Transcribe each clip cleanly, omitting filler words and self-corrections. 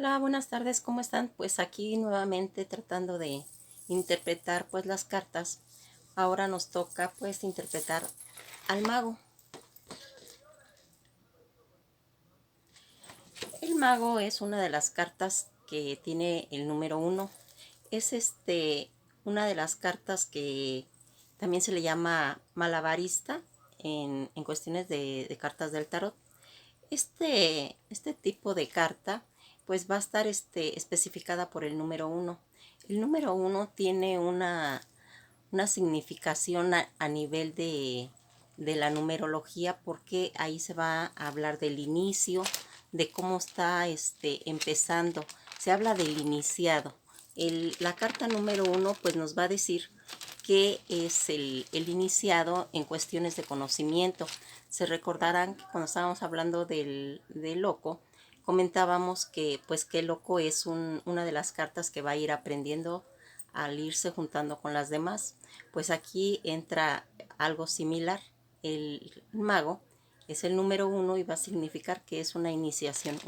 Hola, buenas tardes, ¿cómo están? Pues aquí nuevamente tratando de interpretar pues las cartas. Ahora nos toca pues interpretar al mago. El mago es una de las cartas que tiene el número uno. Es una de las cartas que también se le llama malabarista en cuestiones de cartas del tarot. Este tipo de carta pues va a estar especificada por el número uno. El número uno tiene una significación a nivel de la numerología, porque ahí se va a hablar del inicio, de cómo está empezando. Se habla del iniciado. La carta número uno pues nos va a decir que es el iniciado en cuestiones de conocimiento. Se recordarán que cuando estábamos hablando del loco, comentábamos que pues que el loco es una de las cartas que va a ir aprendiendo al irse juntando con las demás. Pues aquí entra algo similar. El mago es el número uno y va a significar que es una iniciación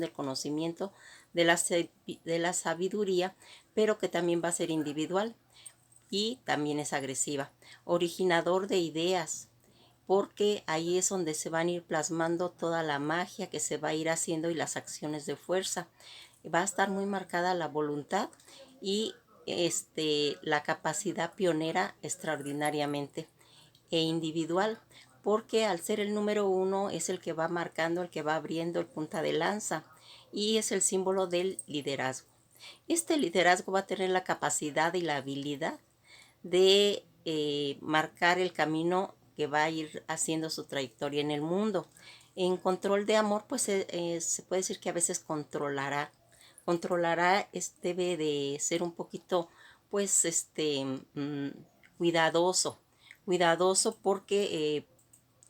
del conocimiento, de la sabiduría, pero que también va a ser individual y también es agresiva. Originador de ideas, porque ahí es donde se van a ir plasmando toda la magia que se va a ir haciendo y las acciones de fuerza. Va a estar muy marcada la voluntad y la capacidad pionera extraordinariamente e individual, porque al ser el número uno es el que va marcando, el que va abriendo el punta de lanza y es el símbolo del liderazgo. Este liderazgo va a tener la capacidad y la habilidad de marcar el camino que va a ir haciendo su trayectoria en el mundo. En control de amor, pues se puede decir que a veces controlará, debe de ser un poquito, pues, mm, cuidadoso, cuidadoso porque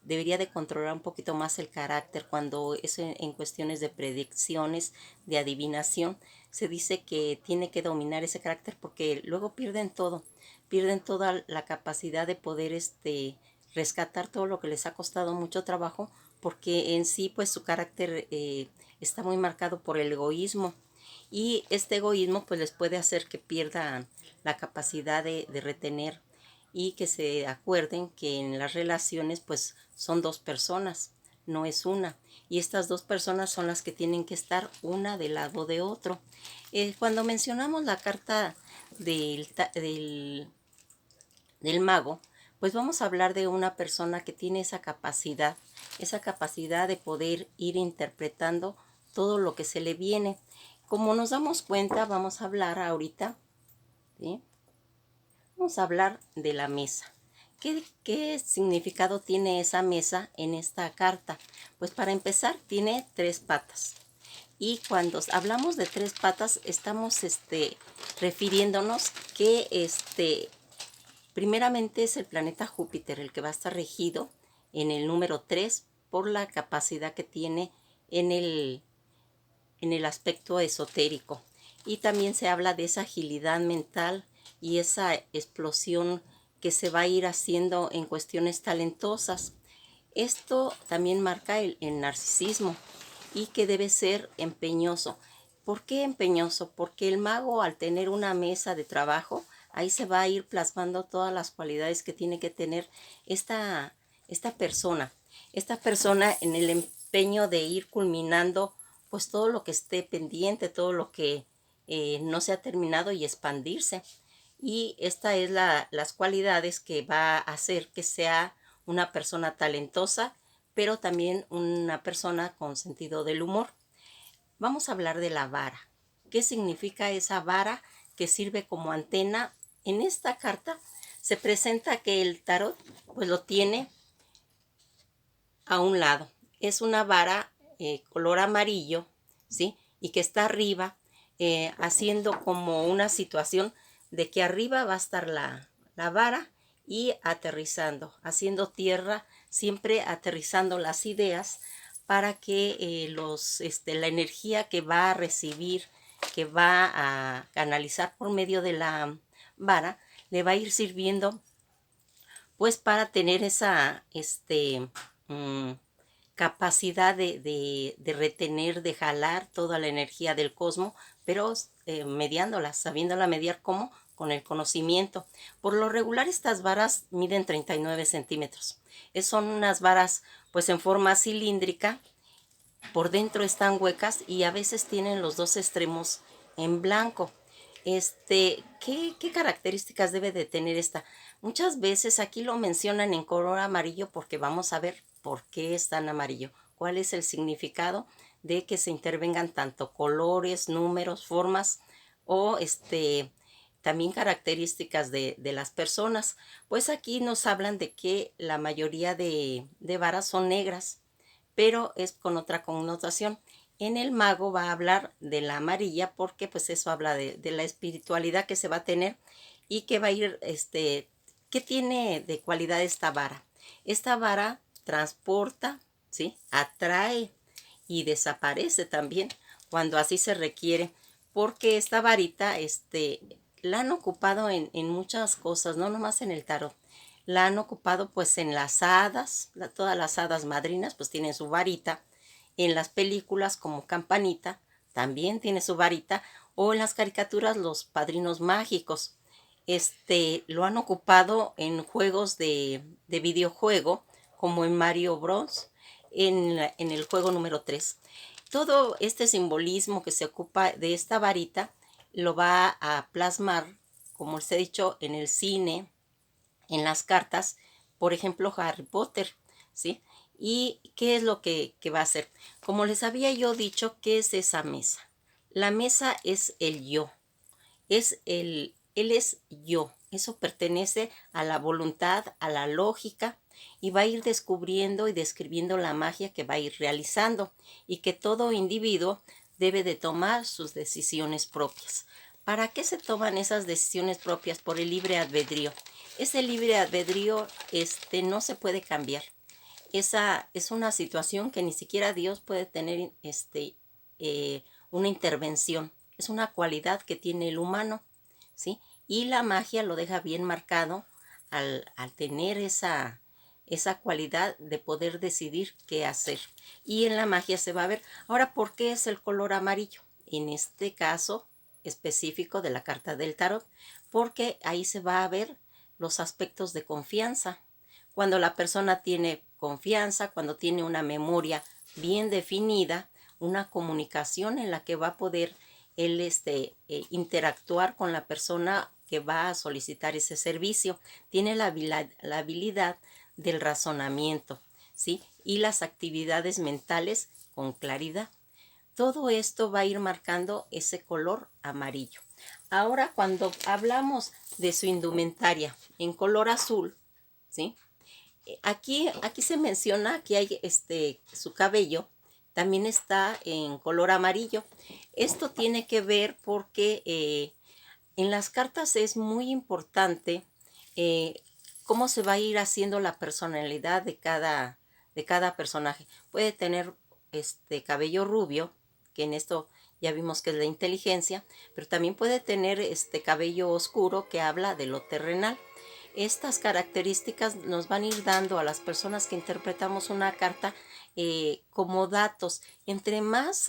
debería de controlar un poquito más el carácter cuando es en cuestiones de predicciones, de adivinación. Se dice que tiene que dominar ese carácter porque luego pierden toda la capacidad de poder rescatar todo lo que les ha costado mucho trabajo, porque en sí pues su carácter está muy marcado por el egoísmo, y este egoísmo pues les puede hacer que pierdan la capacidad de retener, y que se acuerden que en las relaciones pues son dos personas, no es una, y estas dos personas son las que tienen que estar una del lado de otro. Cuando mencionamos la carta del mago, pues vamos a hablar de una persona que tiene esa capacidad de poder ir interpretando todo lo que se le viene. Como nos damos cuenta, vamos a hablar ahorita, ¿sí? Vamos a hablar de la mesa. ¿Qué significado tiene esa mesa en esta carta? Pues para empezar, tiene tres patas. Y cuando hablamos de tres patas, estamos refiriéndonos que primeramente es el planeta Júpiter el que va a estar regido en el número 3 por la capacidad que tiene en el aspecto esotérico. Y también se habla de esa agilidad mental y esa explosión que se va a ir haciendo en cuestiones talentosas. Esto también marca el narcisismo y que debe ser empeñoso. ¿Por qué empeñoso? Porque el mago, al tener una mesa de trabajo, ahí se va a ir plasmando todas las cualidades que tiene que tener esta, esta persona. Esta persona en el empeño de ir culminando pues todo lo que esté pendiente, todo lo que no se ha terminado, y expandirse. Y esta es las cualidades que va a hacer que sea una persona talentosa, pero también una persona con sentido del humor. Vamos a hablar de la vara. ¿Qué significa esa vara que sirve como antena? En esta carta se presenta que el tarot pues lo tiene a un lado. Es una vara color amarillo, ¿sí? Y que está arriba, haciendo como una situación de que arriba va a estar la vara y aterrizando, haciendo tierra, siempre aterrizando las ideas para que la energía que va a recibir, que va a canalizar por medio de la vara, le va a ir sirviendo pues para tener esa mm, capacidad de retener, de jalar toda la energía del cosmos, pero mediándola, sabiéndola mediar como con el conocimiento. Por lo regular estas varas miden 39 centímetros. Son unas varas pues en forma cilíndrica, por dentro están huecas y a veces tienen los dos extremos en blanco. ¿Qué características debe de tener esta? Muchas veces aquí lo mencionan en color amarillo porque vamos a ver por qué es tan amarillo, cuál es el significado de que se intervengan tanto colores, números, formas o también características de las personas. Pues aquí nos hablan de que la mayoría de varas son negras, pero es con otra connotación. En el mago va a hablar de la amarilla porque pues eso habla de la espiritualidad que se va a tener y que va a ir, ¿qué tiene de cualidad esta vara? Esta vara transporta, ¿sí? Atrae y desaparece también cuando así se requiere, porque esta varita, la han ocupado en muchas cosas, no nomás en el tarot. La han ocupado pues en las hadas, todas las hadas madrinas pues tienen su varita. En las películas como Campanita también tiene su varita. O en las caricaturas los padrinos mágicos. Lo han ocupado en juegos de videojuego como en Mario Bros. En el juego número 3. Todo este simbolismo que se ocupa de esta varita lo va a plasmar, como les he dicho, en el cine, en las cartas, por ejemplo, Harry Potter, ¿sí? ¿Y qué es lo que va a hacer? Como les había yo dicho, ¿qué es esa mesa? La mesa es el yo, él es yo. Eso pertenece a la voluntad, a la lógica, y va a ir descubriendo y describiendo la magia que va a ir realizando y que todo individuo debe de tomar sus decisiones propias. ¿Para qué se toman esas decisiones propias? Por el libre albedrío. Ese libre albedrío no se puede cambiar. Esa es una situación que ni siquiera Dios puede tener una intervención. Es una cualidad que tiene el humano, ¿sí? Y la magia lo deja bien marcado al tener esa cualidad de poder decidir qué hacer. Y en la magia se va a ver. Ahora, ¿por qué es el color amarillo? En este caso específico de la carta del tarot, porque ahí se va a ver los aspectos de confianza. Cuando la persona tiene confianza, cuando tiene una memoria bien definida, una comunicación en la que va a poder él interactuar con la persona que va a solicitar ese servicio. Tiene la habilidad del razonamiento, ¿sí? Y las actividades mentales con claridad. Todo esto va a ir marcando ese color amarillo. Ahora, cuando hablamos de su indumentaria en color azul, ¿sí? Aquí se menciona que hay su cabello también está en color amarillo. Esto tiene que ver porque en las cartas es muy importante eh, cómo se va a ir haciendo la personalidad de cada personaje. Puede tener cabello rubio, que en esto ya vimos que es la inteligencia, pero también puede tener cabello oscuro que habla de lo terrenal. Estas características nos van a ir dando a las personas que interpretamos una carta como datos. Entre más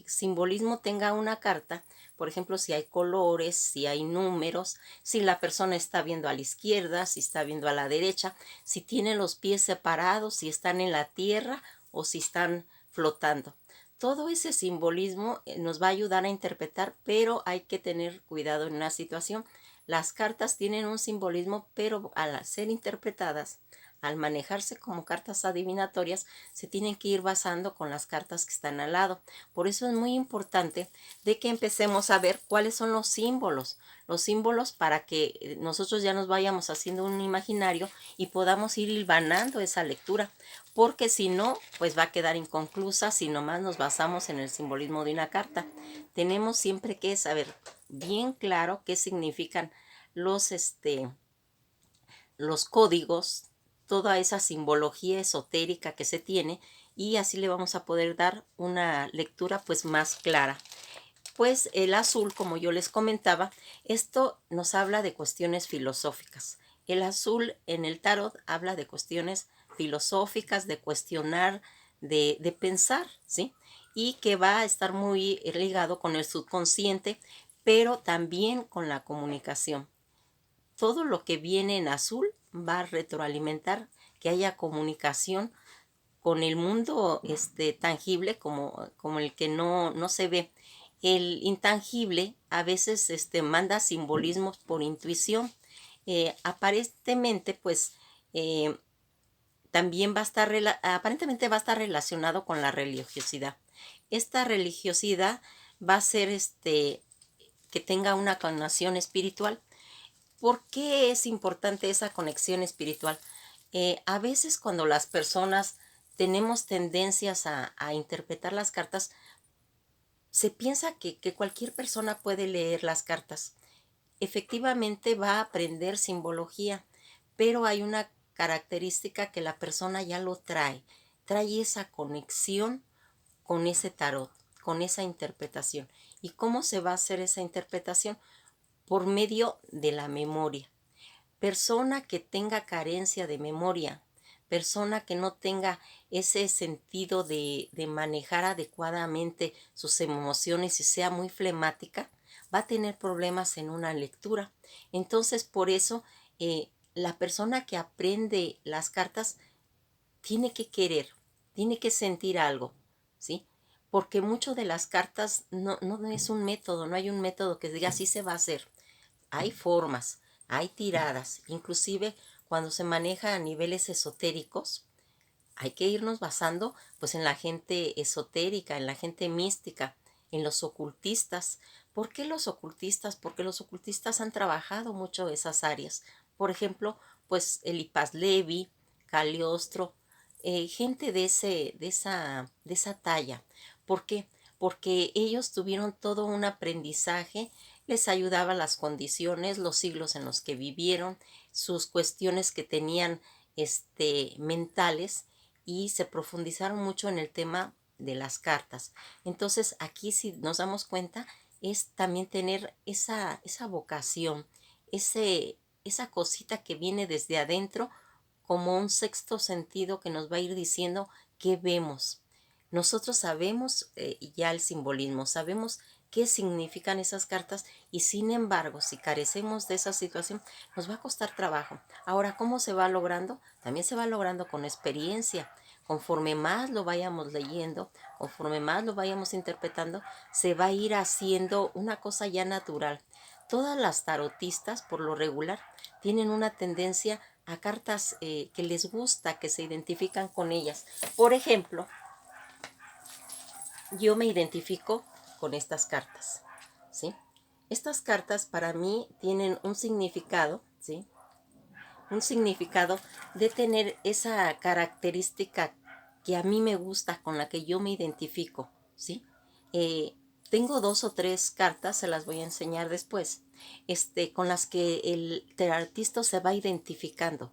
simbolismo tenga una carta, por ejemplo, si hay colores, si hay números, si la persona está viendo a la izquierda, si está viendo a la derecha, si tiene los pies separados, si están en la tierra o si están flotando. Todo ese simbolismo nos va a ayudar a interpretar, pero hay que tener cuidado en una situación. Las cartas tienen un simbolismo, pero al ser interpretadas, al manejarse como cartas adivinatorias, se tienen que ir basando con las cartas que están al lado. Por eso es muy importante de que empecemos a ver cuáles son los símbolos para que nosotros ya nos vayamos haciendo un imaginario y podamos ir hilvanando esa lectura, porque si no, pues va a quedar inconclusa si nomás nos basamos en el simbolismo de una carta. Tenemos siempre que saber bien claro qué significan los, los códigos, toda esa simbología esotérica que se tiene, y así le vamos a poder dar una lectura pues más clara. Pues el azul, como yo les comentaba, esto nos habla de cuestiones filosóficas. El azul en el tarot habla de cuestiones filosóficas, de cuestionar, de pensar, ¿sí? Y que va a estar muy ligado con el subconsciente, pero también con la comunicación. Todo lo que viene en azul va a retroalimentar que haya comunicación con el mundo tangible como el que no se ve. El intangible a veces manda simbolismos por intuición. Aparentemente, pues, eh, también va a estar, aparentemente va a estar relacionado con la religiosidad. Esta religiosidad va a ser que tenga una connotación espiritual. ¿Por qué es importante esa conexión espiritual? A veces cuando las personas tenemos tendencias a interpretar las cartas, se piensa que cualquier persona puede leer las cartas. Efectivamente va a aprender simbología, pero hay una característica que la persona ya lo trae esa conexión con ese tarot, con esa interpretación. ¿Y cómo se va a hacer esa interpretación? Por medio de la memoria. Persona que tenga carencia de memoria, persona que no tenga ese sentido de manejar adecuadamente sus emociones y sea muy flemática, va a tener problemas en una lectura. Entonces, por eso, la persona que aprende las cartas tiene que querer, tiene que sentir algo, ¿sí? Porque mucho de las cartas no es un método, no hay un método que diga así se va a hacer. Hay formas, hay tiradas, inclusive cuando se maneja a niveles esotéricos, hay que irnos basando pues en la gente esotérica, en la gente mística, en los ocultistas. ¿Por qué los ocultistas? Porque los ocultistas han trabajado mucho esas áreas. Por ejemplo, pues Eliphas Levi, Cagliostro, gente de esa talla. ¿Por qué? Porque ellos tuvieron todo un aprendizaje, les ayudaba las condiciones, los siglos en los que vivieron, sus cuestiones que tenían mentales, y se profundizaron mucho en el tema de las cartas. Entonces aquí, si nos damos cuenta, es también tener esa vocación, esa cosita que viene desde adentro como un sexto sentido que nos va a ir diciendo qué vemos. Nosotros sabemos ya el simbolismo, sabemos qué significan esas cartas, y sin embargo, si carecemos de esa situación, nos va a costar trabajo. Ahora, ¿cómo se va logrando? También se va logrando con experiencia. Conforme más lo vayamos leyendo, conforme más lo vayamos interpretando, se va a ir haciendo una cosa ya natural. Todas las tarotistas, por lo regular, tienen una tendencia a cartas que les gusta, que se identifican con ellas. Por ejemplo, yo me identifico con estas cartas, ¿sí? Estas cartas para mí tienen un significado, ¿sí? Un significado de tener esa característica que a mí me gusta, con la que yo me identifico, ¿sí? Eh, Tengo 2 o 3 cartas, se las voy a enseñar después, con las que el artista se va identificando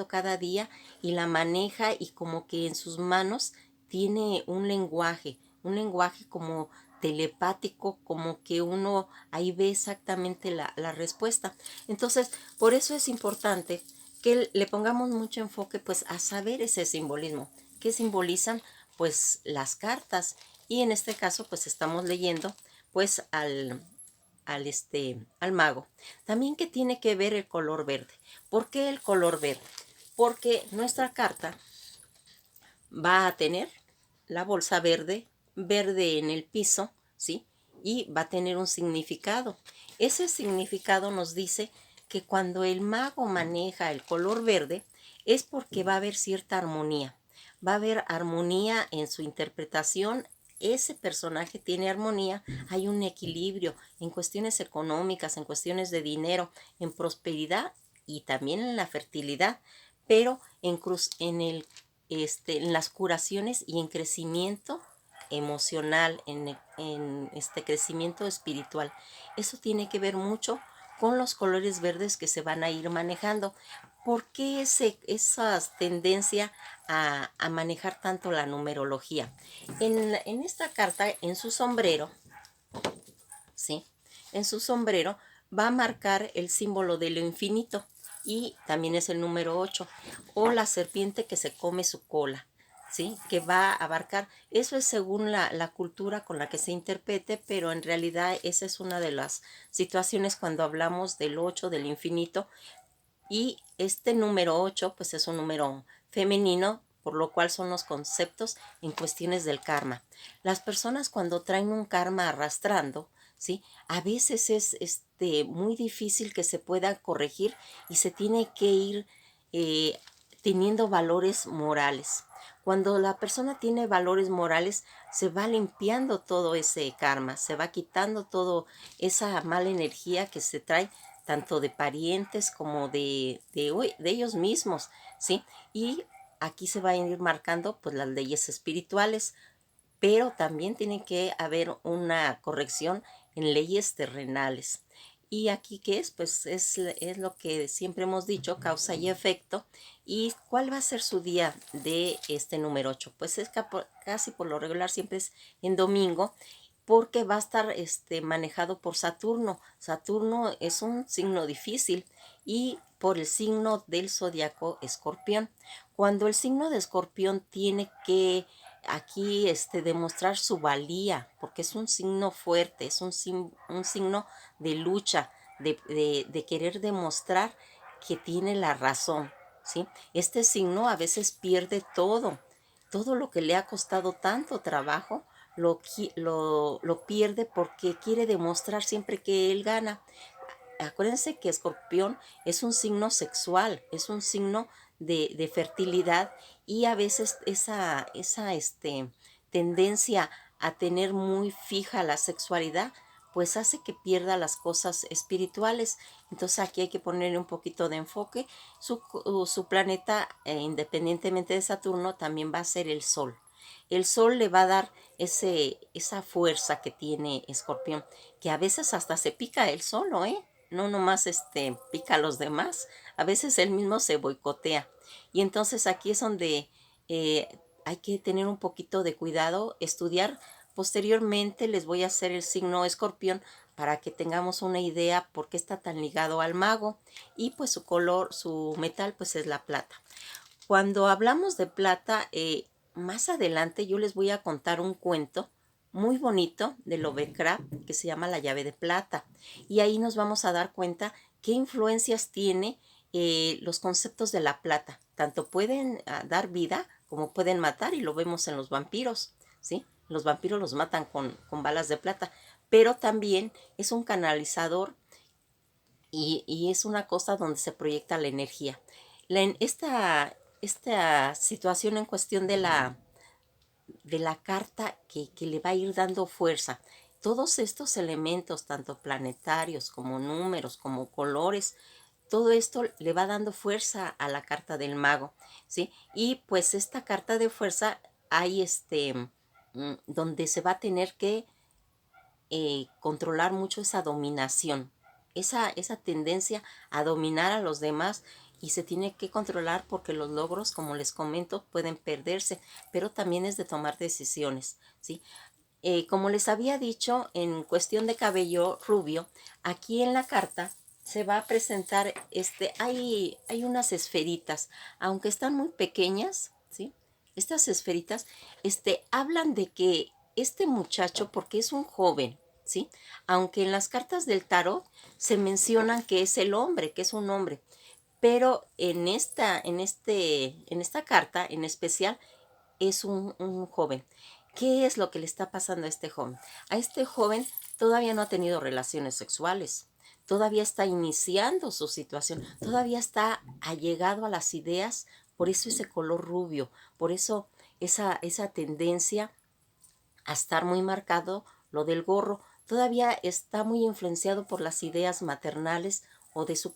cada día y la maneja, y como que en sus manos tiene un lenguaje como telepático, como que uno ahí ve exactamente la respuesta. Entonces, por eso es importante que le pongamos mucho enfoque pues a saber ese simbolismo. ¿Qué simbolizan? Pues las cartas. Y en este caso pues estamos leyendo pues al mago. También, ¿qué tiene que ver el color verde? ¿Por qué el color verde? Porque nuestra carta va a tener la bolsa verde, verde en el piso, ¿sí? Y va a tener un significado. Ese significado nos dice que cuando el mago maneja el color verde es porque va a haber cierta armonía. Va a haber armonía en su interpretación. Ese personaje tiene armonía, hay un equilibrio en cuestiones económicas, en cuestiones de dinero, en prosperidad y también en la fertilidad, pero en las curaciones y en crecimiento emocional, en este crecimiento espiritual. Eso tiene que ver mucho con los colores verdes que se van a ir manejando. ¿Por qué esa tendencia a manejar tanto la numerología? En esta carta, en su sombrero, ¿sí? En su sombrero va a marcar el símbolo de lo infinito, y también es el número 8, o la serpiente que se come su cola. ¿sí? Que va a abarcar. Eso es según la cultura con la que se interprete, pero en realidad esa es una de las situaciones cuando hablamos del 8, del infinito. Y este número 8 pues es un número femenino, por lo cual son los conceptos en cuestiones del karma. Las personas cuando traen un karma arrastrando, ¿sí? A veces es muy difícil que se pueda corregir y se tiene que ir eh, teniendo valores morales. Cuando la persona tiene valores morales, se va limpiando todo ese karma, se va quitando todo esa mala energía que se trae tanto de parientes como de ellos mismos, ¿sí? Y aquí se va a ir marcando pues las leyes espirituales, pero también tiene que haber una corrección en leyes terrenales. Y aquí, ¿qué es? Pues es lo que siempre hemos dicho, causa y efecto. ¿Y cuál va a ser su día de este número 8? Pues es casi por lo regular siempre es en domingo, porque va a estar manejado por Saturno. Saturno es un signo difícil y por el signo del zodiaco Escorpión. Cuando el signo de Escorpión tiene que aquí demostrar su valía, porque es un signo fuerte, es un signo de lucha, de querer demostrar que tiene la razón, ¿sí? Este signo a veces pierde todo lo que le ha costado tanto trabajo, lo pierde porque quiere demostrar siempre que él gana. Acuérdense que Escorpión es un signo sexual, es un signo de fertilidad, y a veces esa tendencia a tener muy fija la sexualidad pues hace que pierda las cosas espirituales. Entonces aquí hay que ponerle un poquito de enfoque. Su planeta, independientemente de Saturno, también va a ser el Sol. El Sol le va a dar esa fuerza que tiene Escorpión, que a veces hasta se pica él solo, ¿eh? No nomás pica a los demás, a veces él mismo se boicotea. Y entonces aquí es donde eh, hay que tener un poquito de cuidado, estudiar. Posteriormente les voy a hacer el signo Escorpión para que tengamos una idea por qué está tan ligado al mago, y pues su color, su metal pues es la plata. Cuando hablamos de plata, más adelante yo les voy a contar un cuento muy bonito de Lovecraft que se llama La llave de plata. Y ahí nos vamos a dar cuenta qué influencias tiene los conceptos de la plata. Tanto pueden dar vida como pueden matar, y lo vemos en los vampiros, ¿sí? Los vampiros los matan con balas de plata, pero también es un canalizador, y es una cosa donde se proyecta la energía. Esta situación en cuestión de la carta que le va a ir dando fuerza. Todos estos elementos, tanto planetarios como números, como colores, todo esto le va dando fuerza a la carta del mago, ¿sí? Y pues esta carta de fuerza hay donde se va a tener que controlar mucho esa dominación, esa tendencia a dominar a los demás, y se tiene que controlar porque los logros, como les comento, pueden perderse, pero también es de tomar decisiones, ¿sí? Como les había dicho, en cuestión de cabello rubio, aquí en la carta se va a presentar, hay unas esferitas, aunque están muy pequeñas, ¿sí? Estas esferitas, hablan de que este muchacho, porque es un joven, ¿sí? Aunque en las cartas del tarot se mencionan que es el hombre, que es un hombre, pero en esta carta en especial es un joven. ¿Qué es lo que le está pasando a este joven? A este joven todavía no ha tenido relaciones sexuales, todavía está iniciando su situación, todavía está allegado a las ideas, por eso ese color rubio, por eso esa tendencia a estar muy marcado lo del gorro, todavía está muy influenciado por las ideas maternales o de su